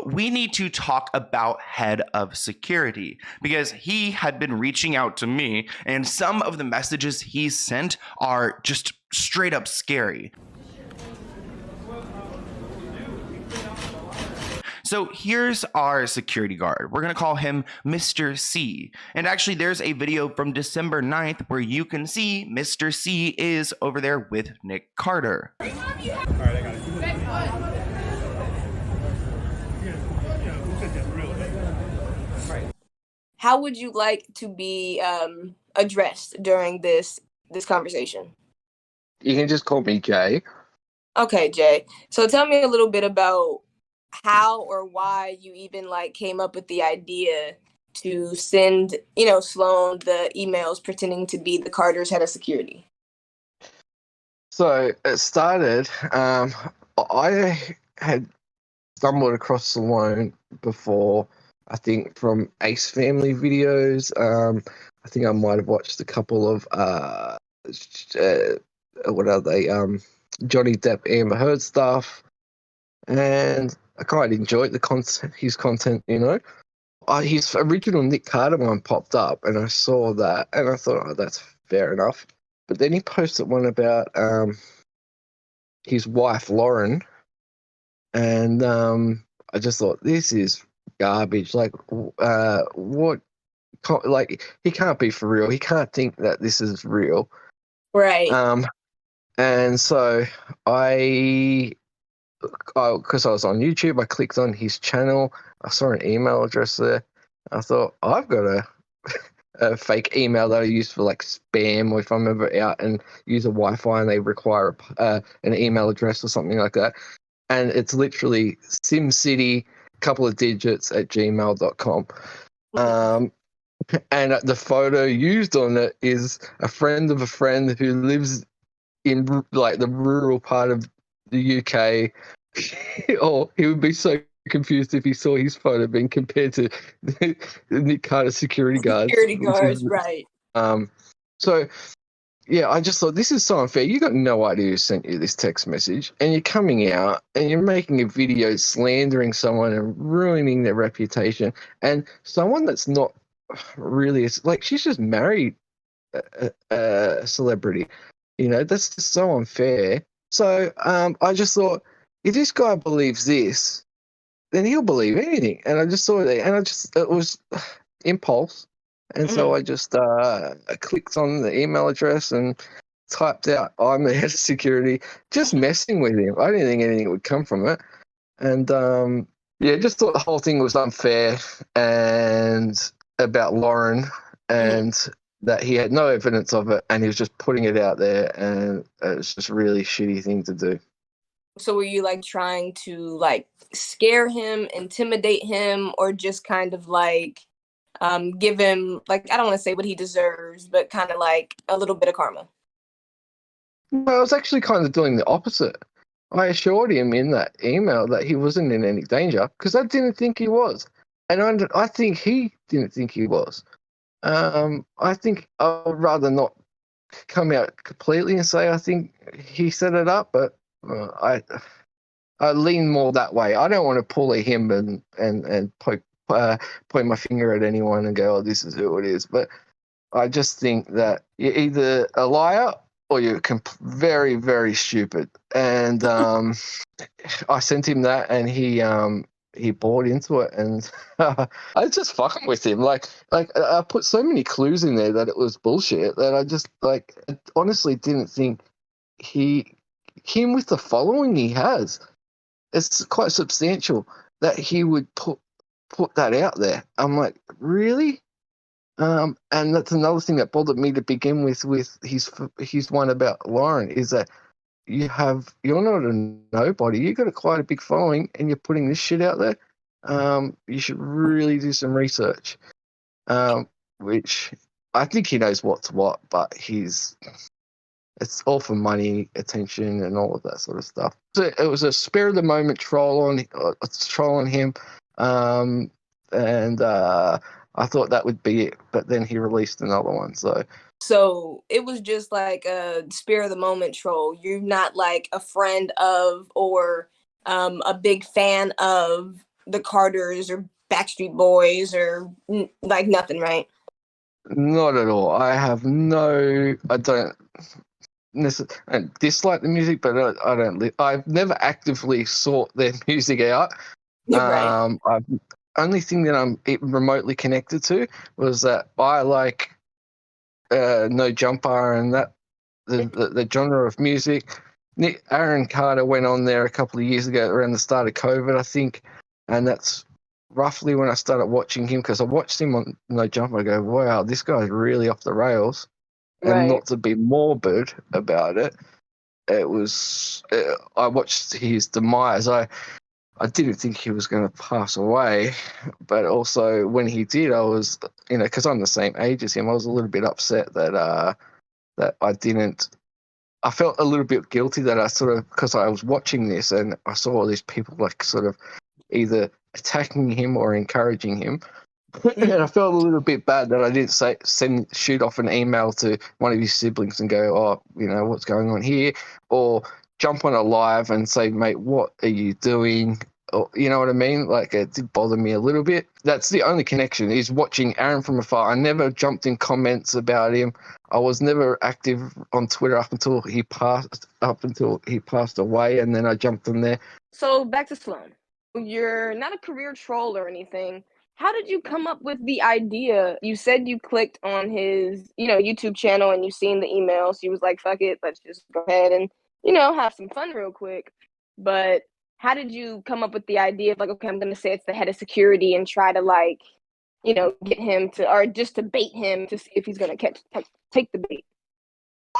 We need to talk about head of security because he had been reaching out to me, and some of the messages he sent are just straight up scary. So here's our security guard. We're going to call him Mr. C. And actually, there's a video from December 9th where you can see Mr. C is over there with Nick Carter. All right, I got it. How would you like to be addressed during this conversation? You can just call me Jay. Okay, Jay. So tell me a little bit about how or why you even came up with the idea to send, Sloan the emails pretending to be the Carter's head of security. So it started, I had stumbled across Sloan before, I think from Ace Family videos. I think I might have watched a couple of, what are they, Johnny Depp, Amber Heard stuff. And I kind of enjoyed his content, his original Nick Carter one popped up, and I saw that, and I thought, oh, that's fair enough. But then he posted one about his wife Lauren, and I just thought, this is garbage. Like, what? Like, he can't be for real. He can't think that this is real, right? And so because I was on YouTube, I clicked on his channel. I saw an email address there. I thought, I've got a fake email that I use for spam, or if I'm ever out and use a Wi-Fi and they require an email address or something like that. And it's literally SimCity, couple of digits at gmail.com. And the photo used on it is a friend of a friend who lives in the rural part of the UK. Or he would be so confused if he saw his photo being compared to the Nick Carter security guards. Right. So, yeah, I just thought, this is so unfair. You got no idea who sent you this text message, and you're coming out and you're making a video slandering someone and ruining their reputation, and someone that's not really, she's just married a celebrity. That's just so unfair. So I just thought, if this guy believes this, then he'll believe anything. And I just saw it, and it was impulse. And so I just clicked on the email address and typed out, I'm the head of security, just messing with him. I didn't think anything would come from it. And just thought the whole thing was unfair and about Lauren, and that he had no evidence of it, and he was just putting it out there, and it's just a really shitty thing to do. So were you trying to scare him, intimidate him, or just kind of give him I don't want to say what he deserves, but kind of a little bit of karma? Well, I was actually kind of doing the opposite. I assured him in that email that he wasn't in any danger, because I didn't think he was, and I think he didn't think he was. I think I would rather not come out completely and say I think he set it up, but I lean more that way. I don't want to pull a him and point my finger at anyone and go, oh, this is who it is. But I just think that you're either a liar or you're very, very stupid. And I sent him that, and he bought into it, and I was just fucking with him. I put so many clues in there that it was bullshit that I just I honestly didn't think him with the following he has, it's quite substantial, that he would put that out there. I'm like, really? And that's another thing that bothered me to begin with his one about Lauren, is that you're not a nobody. You got quite a big following, and you're putting this shit out there. You should really do some research. Which I think he knows what's what, but it's all for money, attention, and all of that sort of stuff. So it was a spur of the moment troll on him, and I thought that would be it. But then he released another one, So it was just a spur of the moment troll. You're not a friend of or a big fan of the Carters or Backstreet Boys or like nothing, right? Not at all. I don't dislike the music, but I don't. I've never actively sought their music out. Right. I've only thing that I'm remotely connected to was that I like No Jumper and that the genre of music. Aaron Carter went on there a couple of years ago around the start of COVID, I think, and that's roughly when I started watching him because I watched him on No Jumper. I go, wow, this guy's really off the rails, and Right. not to be morbid about it. It was I watched his demise. I didn't think he was going to pass away, but also when he did, I was, because I'm the same age as him, I was a little bit upset that I didn't. I felt a little bit guilty that I sort of, because I was watching this and I saw all these people like sort of either attacking him or encouraging him. And I felt a little bit bad that I didn't shoot off an email to one of his siblings and go, oh, what's going on here? Or jump on a live and say, mate, what are you doing? Or, you know what I mean? Like, it did bother me a little bit. That's the only connection, is watching Aaron from afar. I never jumped in comments about him. I was never active on Twitter up until he passed away, and then I jumped in there. So back to Sloan. You're not a career troll or anything. How did you come up with the idea? You said you clicked on his, YouTube channel and you seen the email. So you was like, fuck it, let's just go ahead and, have some fun real quick. But how did you come up with the idea of like, okay, I'm going to say it's the head of security and try to like, get him to, or just to bait him to see if he's going to take the bait?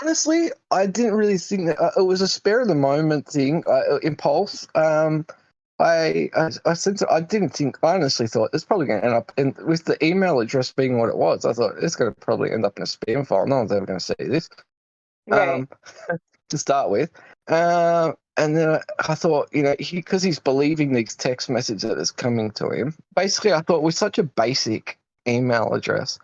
Honestly, I didn't really think that it was a spare of the moment thing, impulse. I didn't think. I honestly thought it's probably going to end up in, with the email address being what it was. I thought it's going to probably end up in a spam file. No one's ever going to see this. Right. To start with, and then I thought, because he's believing these text messages that is coming to him. Basically, I thought with such a basic email address,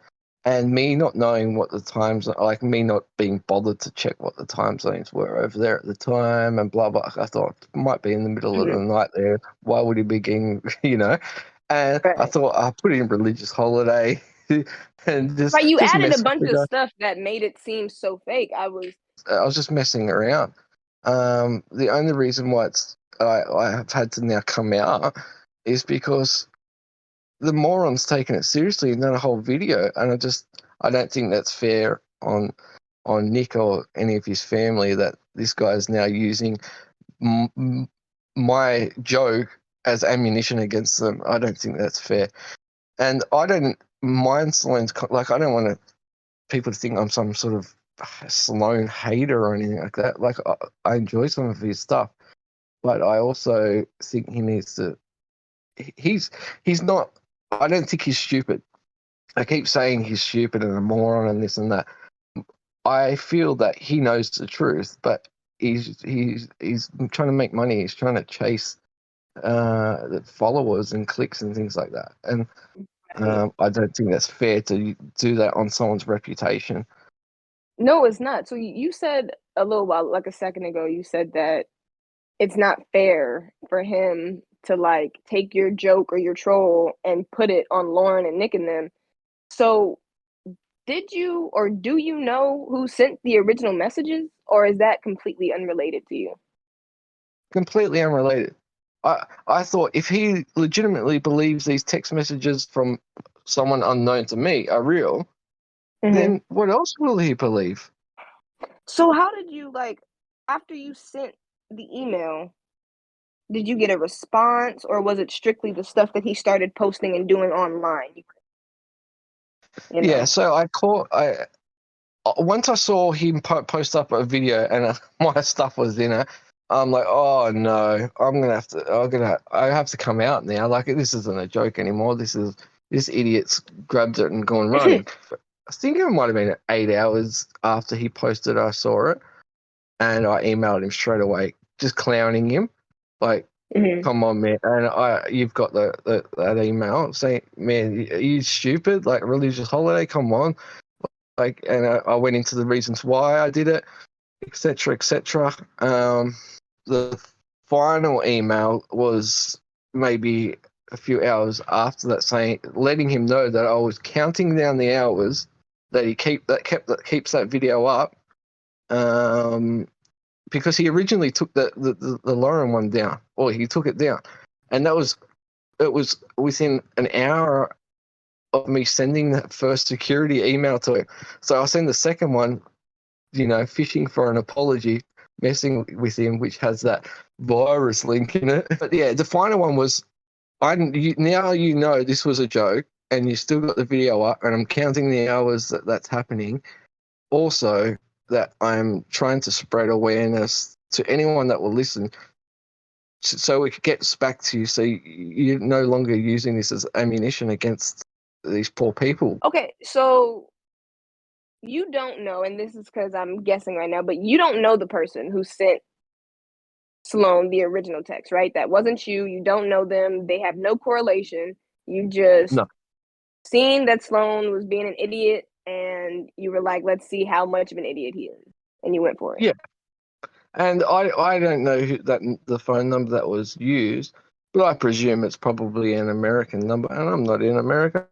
and me not knowing what the times, like me not being bothered to check what the time zones were over there at the time, and blah blah. I thought it might be in the middle of the night there. Why would he be getting, And Right. I thought I put in religious holiday, and just Right, you just added a mess with bunch the of guy. stuff that made it seem so fake. I was just messing around. The only reason why I have had to now come out is because the moron's taken it seriously and done a whole video, and I don't think that's fair on Nick or any of his family that this guy is now using my joke as ammunition against them. I don't think that's fair, and I don't mind Sloan's, like, I don't want people to think I'm some sort of Sloan hater or anything like that. Like, I enjoy some of his stuff, but I also think he needs to. He's not. I don't think he's stupid. I keep saying he's stupid and a moron and this and that. I feel that he knows the truth, but he's trying to make money. He's trying to chase the followers and clicks and things like that. And I don't think that's fair to do that on someone's reputation. No, it's not. So you said a little while, like a second ago, you said that it's not fair for him to like take your joke or your troll and put it on Lauren and Nick and them. So did you or do you know who sent the original messages, or is that completely unrelated to you? Completely unrelated. I thought if he legitimately believes these text messages from someone unknown to me are real, then what else will he believe? So how did you, like, after you sent the email, did you get a response, or was it strictly the stuff that he started posting and doing online? Yeah, so once I saw him post up a video and my stuff was in it, I'm like, oh no, I have to come out now. Like, this isn't a joke anymore. This idiot's grabbed it and gone running. I think it might have been 8 hours after he posted, I saw it, and I emailed him straight away, just clowning him, like, come on, man. And you've got that email saying, man, are you stupid? Like, religious holiday, come on. Like, and I went into the reasons why I did it, etc., etc. The final email was maybe a few hours after that, letting him know that I was counting down the hours that keeps that video up, because he originally took the Lauren one down, or he took it down, and it was within an hour of me sending that first security email to him. So I send the second one, fishing for an apology, messing with him, which has that virus link in it. But yeah, the final one was, now this was a joke, and you still got the video up, and I'm counting the hours that's happening. Also, that I'm trying to spread awareness to anyone that will listen, so it gets back to you, so you're no longer using this as ammunition against these poor people. Okay, so you don't know, and this is because I'm guessing right now, but you don't know the person who sent Sloan the original text, right? That wasn't you. You don't know them. They have no correlation. You just seen that Sloan was being an idiot, and you were like, let's see how much of an idiot he is. And you went for it. Yeah. And I don't know the phone number that was used, but I presume it's probably an American number, and I'm not in America.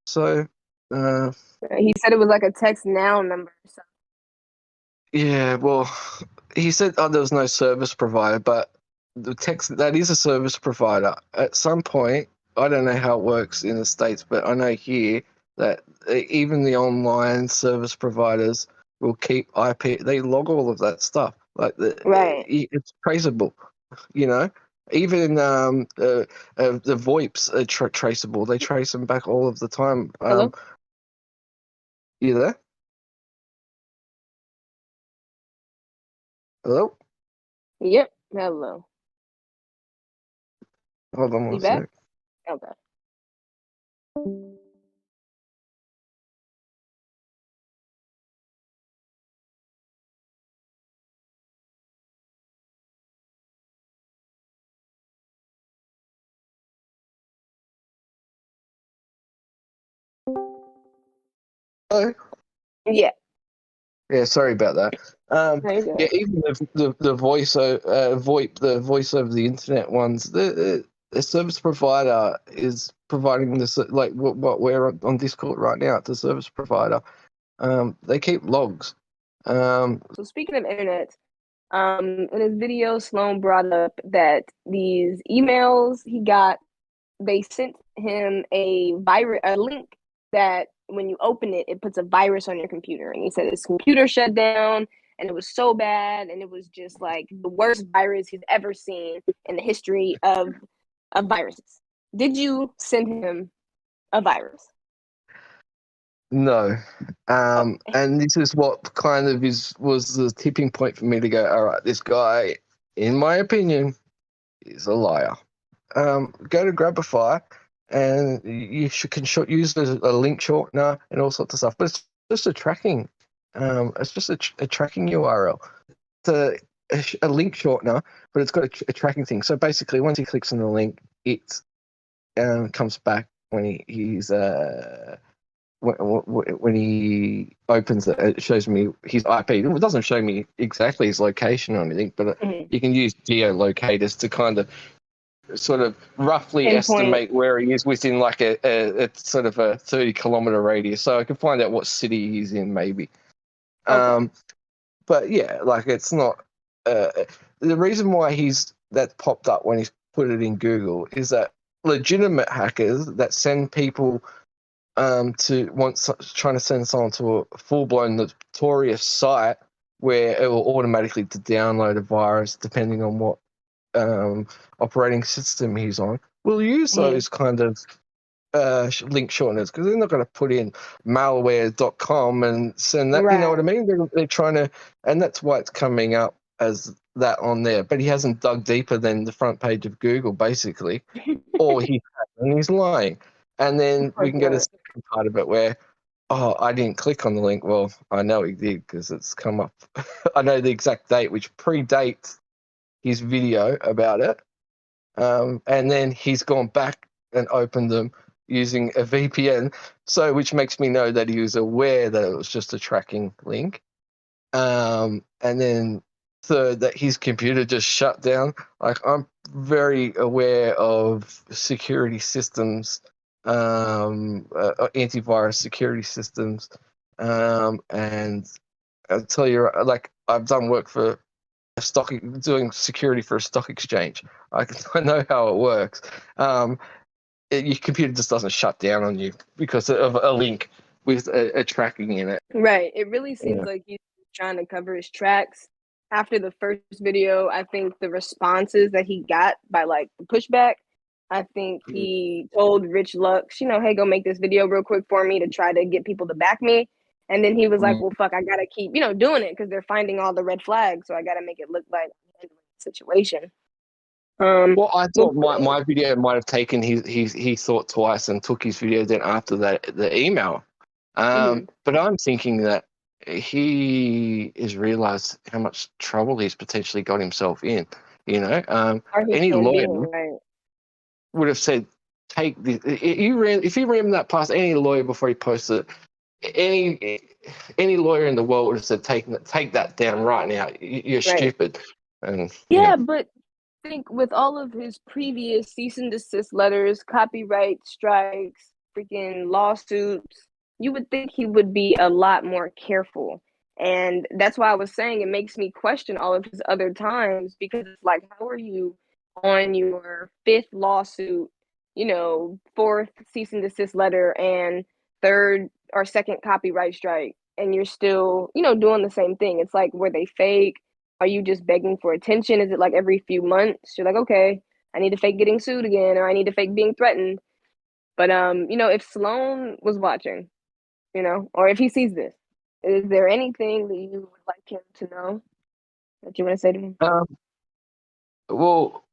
So he said it was like a text now number. So. Yeah, well, he said there was no service provider, but the text, that is a service provider. At some point, I don't know how it works in the States, but I know here that even the online service providers will keep IP. They log all of that stuff. Like it's traceable, Even the VoIPs are traceable. They trace them back all of the time. Hello? You there? Hello? Yep. Hello. Hold on one back? sec. Okay. Hello? Yeah. Yeah, sorry about that. Yeah, even the voice VoIP, the voice over the internet ones, the service provider is providing this, like what we're on Discord right now. It's a service provider. They keep logs. So speaking of internet, in his video, Sloan brought up that these emails he got, they sent him a link that when you open it, it puts a virus on your computer. And he said his computer shut down, and it was so bad, and it was just like the worst virus he's ever seen in the history of viruses. Did you send him a virus? No. And this is what kind of was the tipping point for me to go, all right, this guy, in my opinion, is a liar. Go to Grabify, and you can use a link shortener and all sorts of stuff. But it's just a tracking. It's just a tracking URL. It's a link shortener, but it's got a tracking thing. So basically, once he clicks on the link, it comes back when when he opens it. It shows me his IP. It doesn't show me exactly his location or anything, but you can use geolocators to kind of sort of roughly estimate where he is within like a sort of a 30-kilometer radius, so I can find out what city he's in maybe. Okay. But yeah, like it's not the reason why that popped up when he's put it in Google is that legitimate hackers that send people trying to send someone to a full-blown notorious site where it will automatically download a virus depending on what operating system he's on, will use those kind of link shorteners, because they're not going to put in malware.com and send that. Right. You know what I mean? They're trying to, and that's why it's coming up as that on there. But he hasn't dug deeper than the front page of Google, basically, or he's lying. And then we can go to the second part of it where, I didn't click on the link. Well, I know he did because it's come up. I know the exact date, which predates his video about it, and then he's gone back and opened them using a VPN, which makes me know that he was aware that it was just a tracking link, and then third that his computer just shut down. Like, I'm very aware of security systems, antivirus security systems, and I'll tell you, like, I've done work for doing security for a stock exchange. I know how it works. Your computer just doesn't shut down on you because of a link with a tracking in it. Right. It really seems Yeah. like he's trying to cover his tracks. After the first video, I think the responses that he got by like the pushback, I think he told Rich Lux, hey, go make this video real quick for me to try to get people to back me. And then he was like, well, fuck, I gotta keep, doing it because they're finding all the red flags. So I gotta make it look like I'm handling the situation. Well, I thought my video might have taken he thought twice and took his video then after that the email. But I'm thinking that he has realized how much trouble he's potentially got himself in. Any lawyer would have said, take this. If he ran that past any lawyer before he posted it, any lawyer in the world would have said, take that down right now. You're stupid. And but I think with all of his previous cease and desist letters, copyright strikes, freaking lawsuits, you would think he would be a lot more careful. And that's why I was saying it makes me question all of his other times, because it's like, how are you on your fifth lawsuit, fourth cease and desist letter and third or second copyright strike, and you're still, doing the same thing? It's like, were they fake? Are you just begging for attention? Is it like every few months you're like, okay, I need to fake getting sued again, or I need to fake being threatened? But if Sloan was watching, or if he sees this, is there anything that you would like him to know that you want to say to him? Well,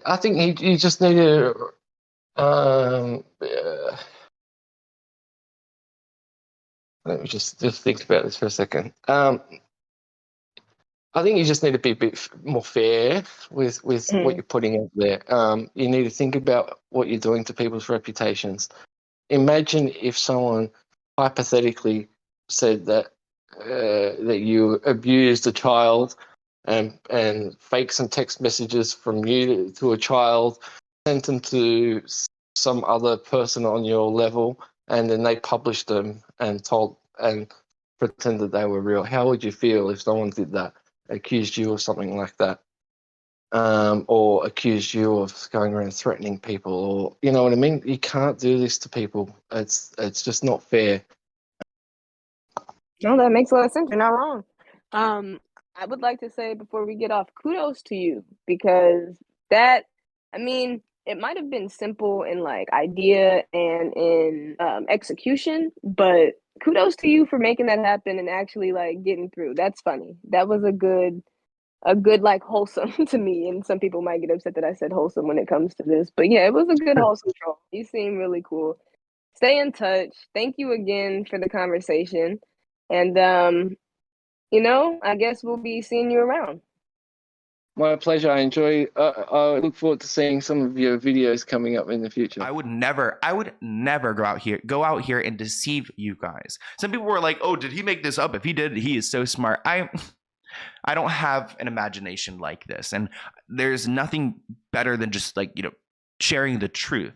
I think you just need to let me just think about this for a second. I think you just need to be a bit more fair with what you're putting out there. You need to think about what you're doing to people's reputations. Imagine if someone hypothetically said that you abused a child and fake some text messages from you to a child, sent them to some other person on your level, and then they published them and pretended they were real. How would you feel if someone did that? Accused you of something like that, or accused you of going around threatening people, or you know what I mean? You can't do this to people. It's just not fair. No, that makes a lot of sense. You're not wrong. I would like to say before we get off, kudos to you, because it might have been simple in like idea and in execution, but kudos to you for making that happen and actually like getting through. That's funny. That was a good like wholesome to me, and some people might get upset that I said wholesome when it comes to this, but yeah, it was a good wholesome troll. You seem really cool. Stay in touch. Thank you again for the conversation, and I guess we'll be seeing you around. My pleasure. I enjoy. I look forward to seeing some of your videos coming up in the future. I would never go out here and deceive you guys. Some people were like, "Oh, did he make this up? If he did, he is so smart." I don't have an imagination like this, and there's nothing better than just like sharing the truth.